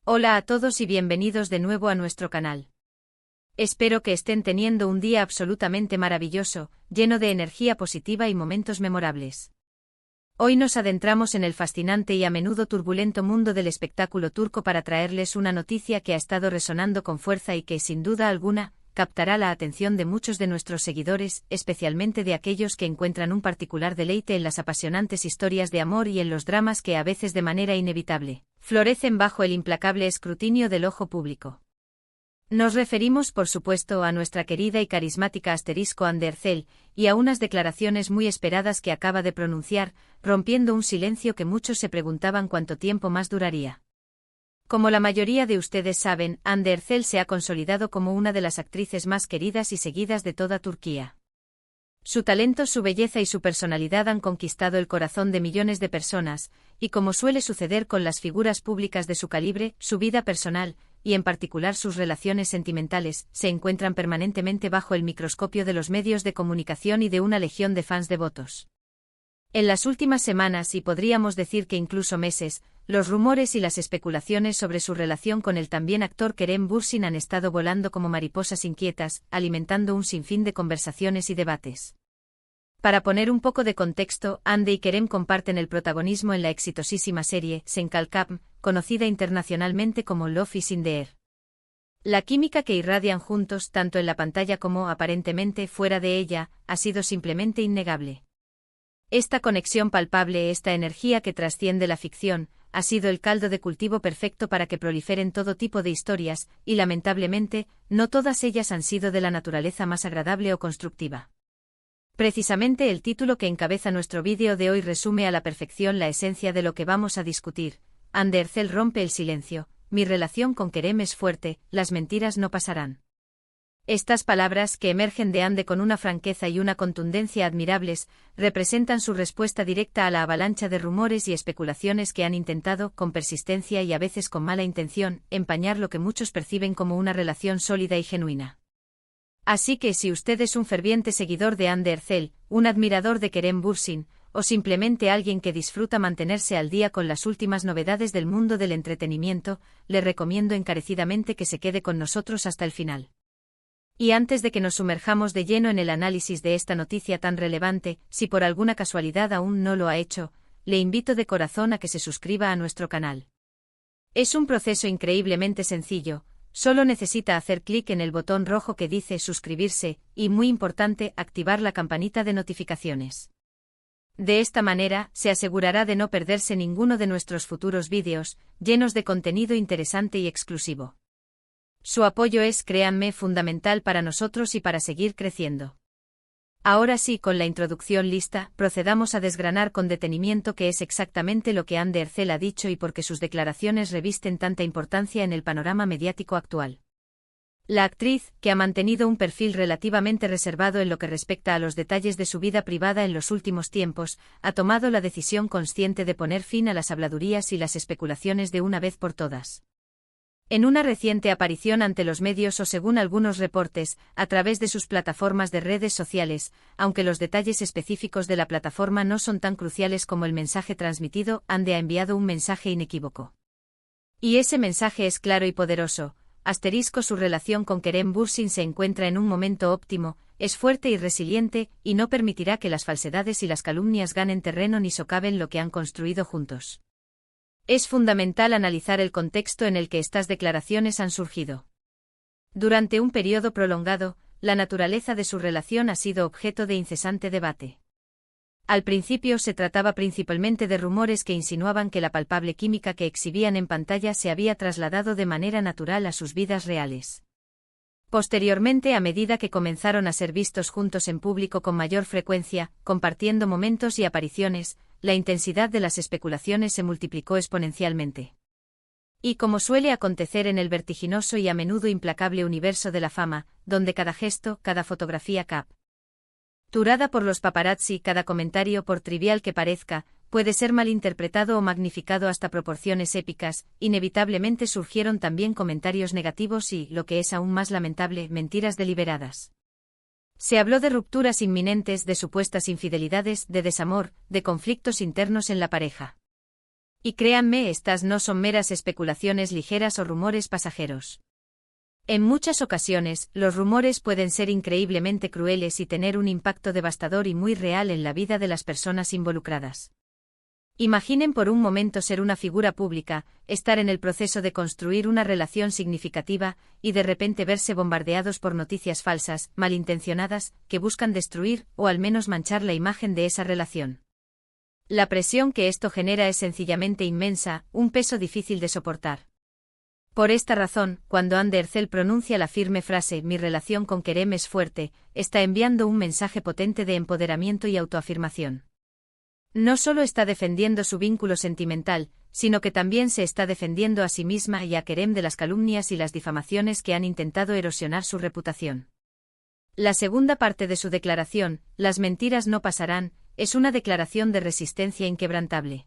Hola a todos y bienvenidos de nuevo a nuestro canal. Espero que estén teniendo un día absolutamente maravilloso, lleno de energía positiva y momentos memorables. Hoy nos adentramos en el fascinante y a menudo turbulento mundo del espectáculo turco para traerles una noticia que ha estado resonando con fuerza y que, sin duda alguna, captará la atención de muchos de nuestros seguidores, especialmente de aquellos que encuentran un particular deleite en las apasionantes historias de amor y en los dramas que a veces de manera inevitable florecen bajo el implacable escrutinio del ojo público. Nos referimos, por supuesto, a nuestra querida y carismática Hande Erçel, y a unas declaraciones muy esperadas que acaba de pronunciar, rompiendo un silencio que muchos se preguntaban cuánto tiempo más duraría. Como la mayoría de ustedes saben, Hande Erçel se ha consolidado como una de las actrices más queridas y seguidas de toda Turquía. Su talento, su belleza y su personalidad han conquistado el corazón de millones de personas, y como suele suceder con las figuras públicas de su calibre, su vida personal, y en particular sus relaciones sentimentales, se encuentran permanentemente bajo el microscopio de los medios de comunicación y de una legión de fans devotos. En las últimas semanas, y podríamos decir que incluso meses, los rumores y las especulaciones sobre su relación con el también actor Kerem Bürsin han estado volando como mariposas inquietas, alimentando un sinfín de conversaciones y debates. Para poner un poco de contexto, Hande y Kerem comparten el protagonismo en la exitosísima serie Sen Kalkam, conocida internacionalmente como Love is in the Air. La química que irradian juntos, tanto en la pantalla como, aparentemente, fuera de ella, ha sido simplemente innegable. Esta conexión palpable, esta energía que trasciende la ficción, ha sido el caldo de cultivo perfecto para que proliferen todo tipo de historias, y lamentablemente, no todas ellas han sido de la naturaleza más agradable o constructiva. Precisamente el título que encabeza nuestro vídeo de hoy resume a la perfección la esencia de lo que vamos a discutir. Hande Erçel rompe el silencio: mi relación con Kerem es fuerte, las mentiras no pasarán. Estas palabras, que emergen de Hande con una franqueza y una contundencia admirables, representan su respuesta directa a la avalancha de rumores y especulaciones que han intentado, con persistencia y a veces con mala intención, empañar lo que muchos perciben como una relación sólida y genuina. Así que si usted es un ferviente seguidor de Hande Erçel, un admirador de Kerem Bürsin, o simplemente alguien que disfruta mantenerse al día con las últimas novedades del mundo del entretenimiento, le recomiendo encarecidamente que se quede con nosotros hasta el final. Y antes de que nos sumerjamos de lleno en el análisis de esta noticia tan relevante, si por alguna casualidad aún no lo ha hecho, le invito de corazón a que se suscriba a nuestro canal. Es un proceso increíblemente sencillo, solo necesita hacer clic en el botón rojo que dice suscribirse, y muy importante, activar la campanita de notificaciones. De esta manera, se asegurará de no perderse ninguno de nuestros futuros vídeos, llenos de contenido interesante y exclusivo. Su apoyo es, créanme, fundamental para nosotros y para seguir creciendo. Ahora sí, con la introducción lista, procedamos a desgranar con detenimiento qué es exactamente lo que Hande Erçel ha dicho y por qué sus declaraciones revisten tanta importancia en el panorama mediático actual. La actriz, que ha mantenido un perfil relativamente reservado en lo que respecta a los detalles de su vida privada en los últimos tiempos, ha tomado la decisión consciente de poner fin a las habladurías y las especulaciones de una vez por todas. En una reciente aparición ante los medios o según algunos reportes, a través de sus plataformas de redes sociales, aunque los detalles específicos de la plataforma no son tan cruciales como el mensaje transmitido, Hande ha enviado un mensaje inequívoco. Y ese mensaje es claro y poderoso. Su relación con Kerem Bürsin se encuentra en un momento óptimo, es fuerte y resiliente, y no permitirá que las falsedades y las calumnias ganen terreno ni socaven lo que han construido juntos. Es fundamental analizar el contexto en el que estas declaraciones han surgido. Durante un periodo prolongado, la naturaleza de su relación ha sido objeto de incesante debate. Al principio se trataba principalmente de rumores que insinuaban que la palpable química que exhibían en pantalla se había trasladado de manera natural a sus vidas reales. Posteriormente, a medida que comenzaron a ser vistos juntos en público con mayor frecuencia, compartiendo momentos y apariciones, la intensidad de las especulaciones se multiplicó exponencialmente. Y como suele acontecer en el vertiginoso y a menudo implacable universo de la fama, donde cada gesto, cada fotografía capturada por los paparazzi, cada comentario, por trivial que parezca, puede ser malinterpretado o magnificado hasta proporciones épicas, inevitablemente surgieron también comentarios negativos y, lo que es aún más lamentable, mentiras deliberadas. Se habló de rupturas inminentes, de supuestas infidelidades, de desamor, de conflictos internos en la pareja. Y créanme, estas no son meras especulaciones ligeras o rumores pasajeros. En muchas ocasiones, los rumores pueden ser increíblemente crueles y tener un impacto devastador y muy real en la vida de las personas involucradas. Imaginen por un momento ser una figura pública, estar en el proceso de construir una relación significativa, y de repente verse bombardeados por noticias falsas, malintencionadas, que buscan destruir, o al menos manchar la imagen de esa relación. La presión que esto genera es sencillamente inmensa, un peso difícil de soportar. Por esta razón, cuando Anne Derzel pronuncia la firme frase «Mi relación con Kerem es fuerte», está enviando un mensaje potente de empoderamiento y autoafirmación. No solo está defendiendo su vínculo sentimental, sino que también se está defendiendo a sí misma y a Kerem de las calumnias y las difamaciones que han intentado erosionar su reputación. La segunda parte de su declaración, «Las mentiras no pasarán», es una declaración de resistencia inquebrantable.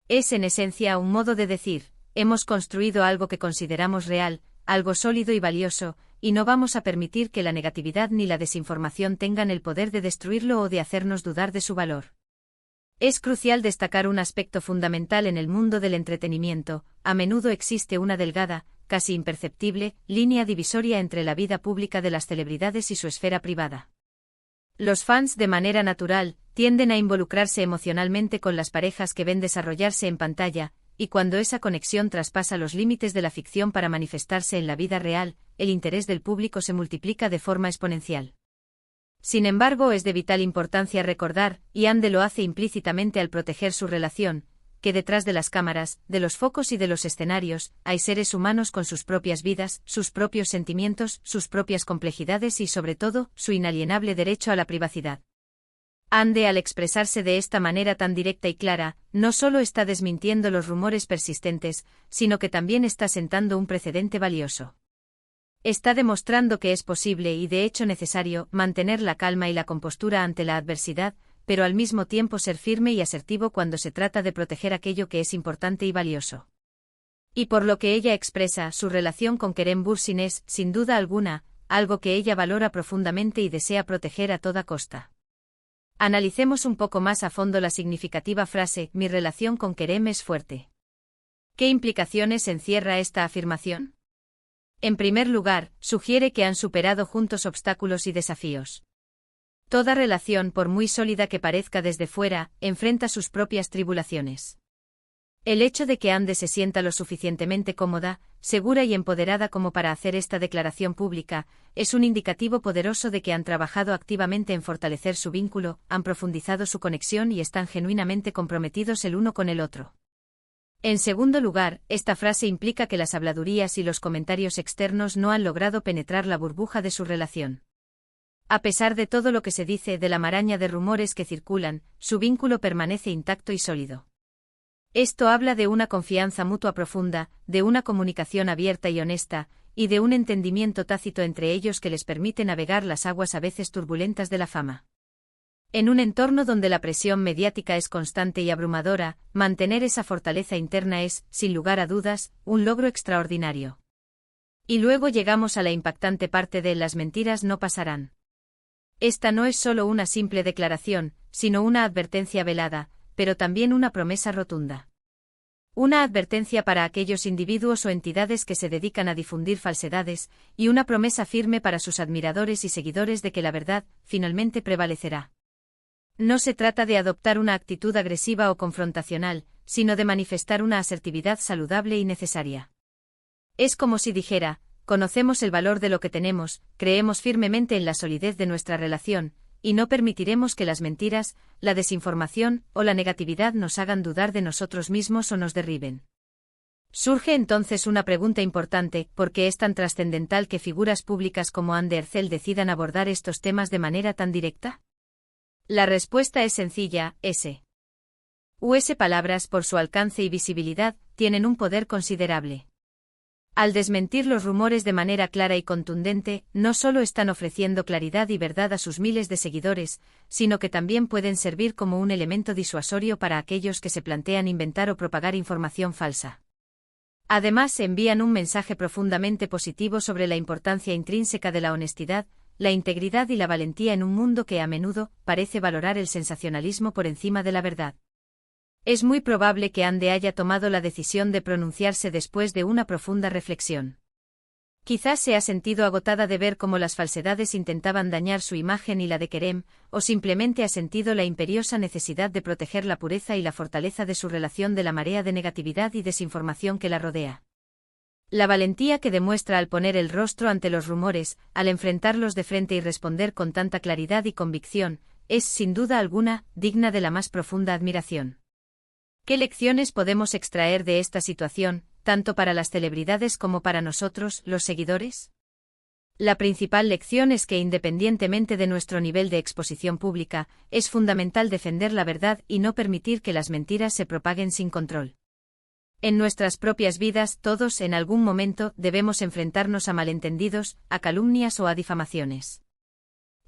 Es en esencia un modo de decir, hemos construido algo que consideramos real, algo sólido y valioso, y no vamos a permitir que la negatividad ni la desinformación tengan el poder de destruirlo o de hacernos dudar de su valor. Es crucial destacar un aspecto fundamental en el mundo del entretenimiento: a menudo existe una delgada, casi imperceptible, línea divisoria entre la vida pública de las celebridades y su esfera privada. Los fans, de manera natural, tienden a involucrarse emocionalmente con las parejas que ven desarrollarse en pantalla, y cuando esa conexión traspasa los límites de la ficción para manifestarse en la vida real, el interés del público se multiplica de forma exponencial. Sin embargo, es de vital importancia recordar, y Anne lo hace implícitamente al proteger su relación, que detrás de las cámaras, de los focos y de los escenarios, hay seres humanos con sus propias vidas, sus propios sentimientos, sus propias complejidades y sobre todo, su inalienable derecho a la privacidad. Anne, al expresarse de esta manera tan directa y clara, no solo está desmintiendo los rumores persistentes, sino que también está sentando un precedente valioso. Está demostrando que es posible y de hecho necesario mantener la calma y la compostura ante la adversidad, pero al mismo tiempo ser firme y asertivo cuando se trata de proteger aquello que es importante y valioso. Y por lo que ella expresa, su relación con Kerem Bürsin es, sin duda alguna, algo que ella valora profundamente y desea proteger a toda costa. Analicemos un poco más a fondo la significativa frase, «Mi relación con Kerem es fuerte». ¿Qué implicaciones encierra esta afirmación? En primer lugar, sugiere que han superado juntos obstáculos y desafíos. Toda relación, por muy sólida que parezca desde fuera, enfrenta sus propias tribulaciones. El hecho de que Anne se sienta lo suficientemente cómoda, segura y empoderada como para hacer esta declaración pública, es un indicativo poderoso de que han trabajado activamente en fortalecer su vínculo, han profundizado su conexión y están genuinamente comprometidos el uno con el otro. En segundo lugar, esta frase implica que las habladurías y los comentarios externos no han logrado penetrar la burbuja de su relación. A pesar de todo lo que se dice, de la maraña de rumores que circulan, su vínculo permanece intacto y sólido. Esto habla de una confianza mutua profunda, de una comunicación abierta y honesta, y de un entendimiento tácito entre ellos que les permite navegar las aguas a veces turbulentas de la fama. En un entorno donde la presión mediática es constante y abrumadora, mantener esa fortaleza interna es, sin lugar a dudas, un logro extraordinario. Y luego llegamos a la impactante parte de «Las mentiras no pasarán». Esta no es solo una simple declaración, sino una advertencia velada, pero también una promesa rotunda. Una advertencia para aquellos individuos o entidades que se dedican a difundir falsedades, y una promesa firme para sus admiradores y seguidores de que la verdad, finalmente prevalecerá. No se trata de adoptar una actitud agresiva o confrontacional, sino de manifestar una asertividad saludable y necesaria. Es como si dijera, conocemos el valor de lo que tenemos, creemos firmemente en la solidez de nuestra relación, y no permitiremos que las mentiras, la desinformación o la negatividad nos hagan dudar de nosotros mismos o nos derriben. Surge entonces una pregunta importante: ¿por qué es tan trascendental que figuras públicas como Anne Derzel decidan abordar estos temas de manera tan directa? La respuesta es sencilla: US palabras, por su alcance y visibilidad, tienen un poder considerable. Al desmentir los rumores de manera clara y contundente, no solo están ofreciendo claridad y verdad a sus miles de seguidores, sino que también pueden servir como un elemento disuasorio para aquellos que se plantean inventar o propagar información falsa. Además, envían un mensaje profundamente positivo sobre la importancia intrínseca de la honestidad, la integridad y la valentía en un mundo que a menudo parece valorar el sensacionalismo por encima de la verdad. Es muy probable que Ande haya tomado la decisión de pronunciarse después de una profunda reflexión. Quizás se ha sentido agotada de ver cómo las falsedades intentaban dañar su imagen y la de Kerem, o simplemente ha sentido la imperiosa necesidad de proteger la pureza y la fortaleza de su relación de la marea de negatividad y desinformación que la rodea. La valentía que demuestra al poner el rostro ante los rumores, al enfrentarlos de frente y responder con tanta claridad y convicción, es, sin duda alguna, digna de la más profunda admiración. ¿Qué lecciones podemos extraer de esta situación, tanto para las celebridades como para nosotros, los seguidores? La principal lección es que independientemente de nuestro nivel de exposición pública, es fundamental defender la verdad y no permitir que las mentiras se propaguen sin control. En nuestras propias vidas, todos en algún momento debemos enfrentarnos a malentendidos, a calumnias o a difamaciones.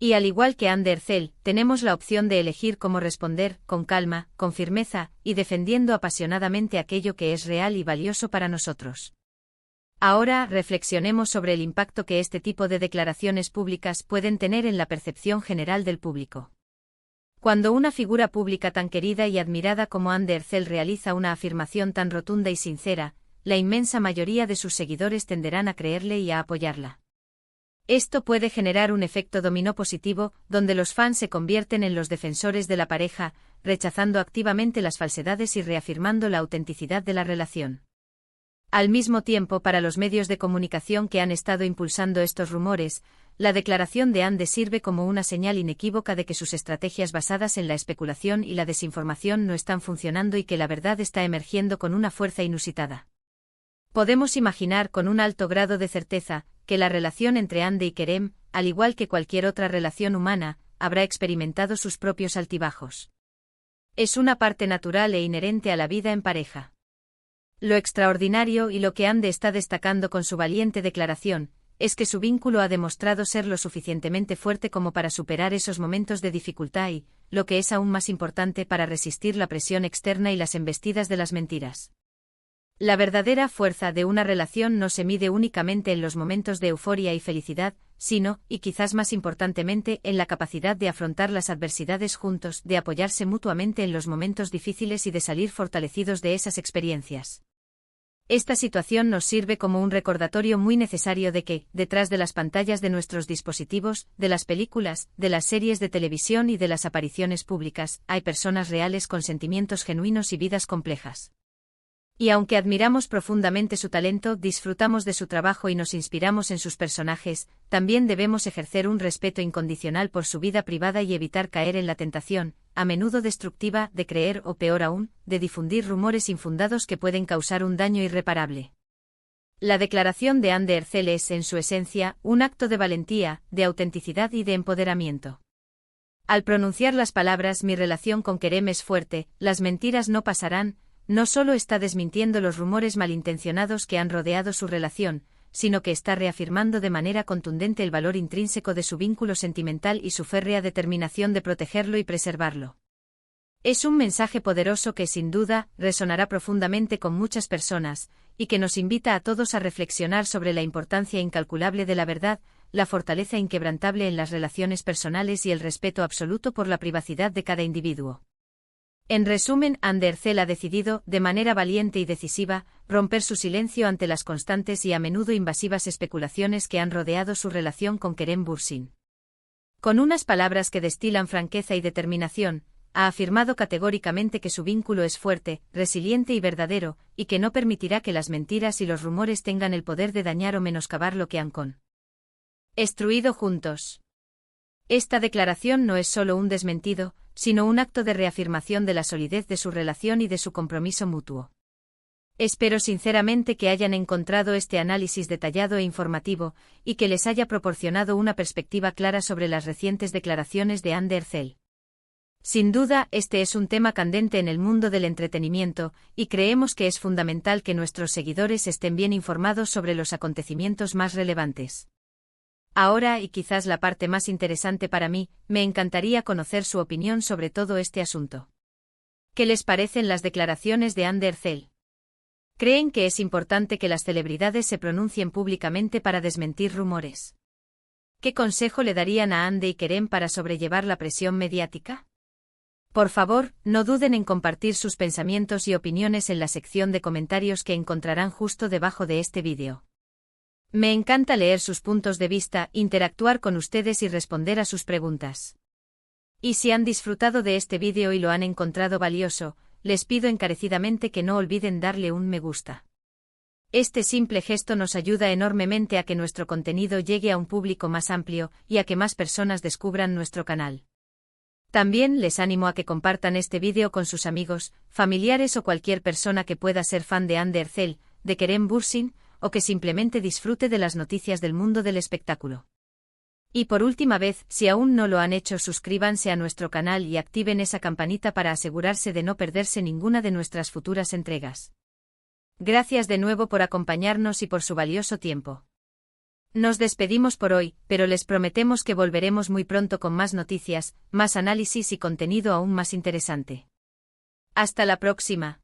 Y al igual que Ande Erçel, tenemos la opción de elegir cómo responder, con calma, con firmeza, y defendiendo apasionadamente aquello que es real y valioso para nosotros. Ahora, reflexionemos sobre el impacto que este tipo de declaraciones públicas pueden tener en la percepción general del público. Cuando una figura pública tan querida y admirada como Ande Erçel realiza una afirmación tan rotunda y sincera, la inmensa mayoría de sus seguidores tenderán a creerle y a apoyarla. Esto puede generar un efecto dominó positivo, donde los fans se convierten en los defensores de la pareja, rechazando activamente las falsedades y reafirmando la autenticidad de la relación. Al mismo tiempo, para los medios de comunicación que han estado impulsando estos rumores, la declaración de Ande sirve como una señal inequívoca de que sus estrategias basadas en la especulación y la desinformación no están funcionando y que la verdad está emergiendo con una fuerza inusitada. Podemos imaginar con un alto grado de certeza que la relación entre Ande y Kerem, al igual que cualquier otra relación humana, habrá experimentado sus propios altibajos. Es una parte natural e inherente a la vida en pareja. Lo extraordinario y lo que Ande está destacando con su valiente declaración, es que su vínculo ha demostrado ser lo suficientemente fuerte como para superar esos momentos de dificultad y, lo que es aún más importante, para resistir la presión externa y las embestidas de las mentiras. La verdadera fuerza de una relación no se mide únicamente en los momentos de euforia y felicidad, sino, y quizás más importantemente, en la capacidad de afrontar las adversidades juntos, de apoyarse mutuamente en los momentos difíciles y de salir fortalecidos de esas experiencias. Esta situación nos sirve como un recordatorio muy necesario de que, detrás de las pantallas de nuestros dispositivos, de las películas, de las series de televisión y de las apariciones públicas, hay personas reales con sentimientos genuinos y vidas complejas. Y aunque admiramos profundamente su talento, disfrutamos de su trabajo y nos inspiramos en sus personajes, también debemos ejercer un respeto incondicional por su vida privada y evitar caer en la tentación, a menudo destructiva, de creer o peor aún, de difundir rumores infundados que pueden causar un daño irreparable. La declaración de Ande Erçel es, en su esencia, un acto de valentía, de autenticidad y de empoderamiento. Al pronunciar las palabras "mi relación con Kerem es fuerte, las mentiras no pasarán", no solo está desmintiendo los rumores malintencionados que han rodeado su relación, sino que está reafirmando de manera contundente el valor intrínseco de su vínculo sentimental y su férrea determinación de protegerlo y preservarlo. Es un mensaje poderoso que, sin duda, resonará profundamente con muchas personas, y que nos invita a todos a reflexionar sobre la importancia incalculable de la verdad, la fortaleza inquebrantable en las relaciones personales y el respeto absoluto por la privacidad de cada individuo. En resumen, Ande Erçel ha decidido, de manera valiente y decisiva, romper su silencio ante las constantes y a menudo invasivas especulaciones que han rodeado su relación con Kerem Bürsin. Con unas palabras que destilan franqueza y determinación, ha afirmado categóricamente que su vínculo es fuerte, resiliente y verdadero, y que no permitirá que las mentiras y los rumores tengan el poder de dañar o menoscabar lo que han construido juntos. Esta declaración no es solo un desmentido, sino un acto de reafirmación de la solidez de su relación y de su compromiso mutuo. Espero sinceramente que hayan encontrado este análisis detallado e informativo, y que les haya proporcionado una perspectiva clara sobre las recientes declaraciones de Ande Erçel. Sin duda, este es un tema candente en el mundo del entretenimiento, y creemos que es fundamental que nuestros seguidores estén bien informados sobre los acontecimientos más relevantes. Ahora, y quizás la parte más interesante para mí, me encantaría conocer su opinión sobre todo este asunto. ¿Qué les parecen las declaraciones de Ande Erçel? ¿Creen que es importante que las celebridades se pronuncien públicamente para desmentir rumores? ¿Qué consejo le darían a Ande y Kerem para sobrellevar la presión mediática? Por favor, no duden en compartir sus pensamientos y opiniones en la sección de comentarios que encontrarán justo debajo de este vídeo. Me encanta leer sus puntos de vista, interactuar con ustedes y responder a sus preguntas. Y si han disfrutado de este vídeo y lo han encontrado valioso, les pido encarecidamente que no olviden darle un me gusta. Este simple gesto nos ayuda enormemente a que nuestro contenido llegue a un público más amplio y a que más personas descubran nuestro canal. También les animo a que compartan este vídeo con sus amigos, familiares o cualquier persona que pueda ser fan de Undercell, de Kerem Bürsin, o que simplemente disfrute de las noticias del mundo del espectáculo. Y por última vez, si aún no lo han hecho, suscríbanse a nuestro canal y activen esa campanita para asegurarse de no perderse ninguna de nuestras futuras entregas. Gracias de nuevo por acompañarnos y por su valioso tiempo. Nos despedimos por hoy, pero les prometemos que volveremos muy pronto con más noticias, más análisis y contenido aún más interesante. Hasta la próxima.